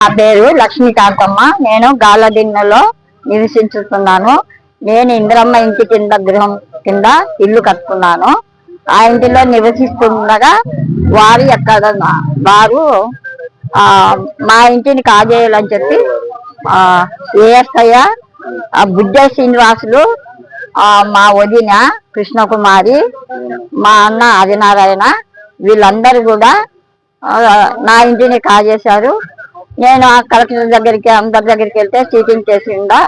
నా పేరు లక్ష్మీకాంతమ్మ. నేను గాలదిన్నెలో నివసించుతున్నాను. నేను ఇందిరమ్మ ఇంటి కింద గృహం కింద ఇల్లు కట్టుకున్నాను. ఆ ఇంటిలో నివసిస్తుండగా వారు మా ఇంటిని కాజేయాలని చెప్పి ఏఎస్ఐ బుడ్డ శ్రీనివాసులు, మా వదిన కృష్ణకుమారి, మా అన్న ఆదినారాయణ వీళ్ళందరూ కూడా నా ఇంటిని కాజేశారు. నేను ఆ కలెక్టర్ దగ్గరికి అందరి దగ్గరికి వెళ్తే చీటింగ్ చేసిందా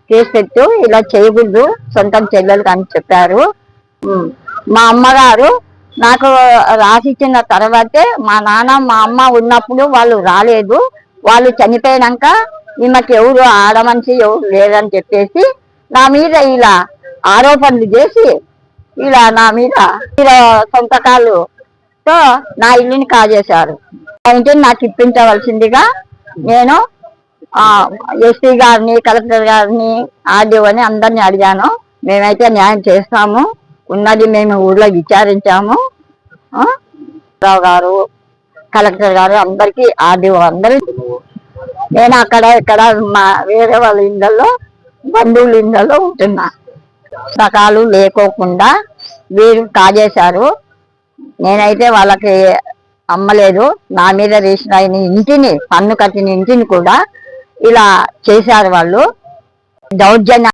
కేసు పెట్టు, ఇలా చేయకూడదు సొంతం చెల్లెలు అని చెప్పారు. మా అమ్మగారు నాకు రాసిచ్చిన తర్వాతే మా నాన్న మా అమ్మ ఉన్నప్పుడు వాళ్ళు రాలేదు. వాళ్ళు చనిపోయినాక ఈమెకి ఎవరు ఆడమనిషి ఎవరు లేదని చెప్పేసి నా మీద ఇలా ఆరోపణలు చేసి ఇలా నా మీద సొంతకాలుతో నా ఇల్లుని కాజేశారు. ఆ ఇంటిని నాకు ఇప్పించవలసిందిగా నేను ఎస్పీ గారిని, కలెక్టర్ గారిని, ఆర్డీఓని అందరినీ అడిగాను. మేమైతే న్యాయం చేస్తాము, ఉన్నది మేము ఊళ్ళో విచారించాము. రావు గారు, కలెక్టర్ గారు అందరికీ, ఆర్డీఓ అందరూ. నేను అక్కడ ఇక్కడ మా వేరే వాళ్ళ ఇళ్ళల్లో, బంధువుల ఇళ్ళల్లో ఉంటున్నా. పుస్తకాలు లేకోకుండా వీరు కాజేశారు. నేనైతే వాళ్ళకి అమ్మలేదు. నా మీద రిజిస్టర్ అయిన ఇంటిని, పన్ను కట్టిన ఇంటిని కూడా ఇలా చేశారు వాళ్ళు. దౌర్జన్యం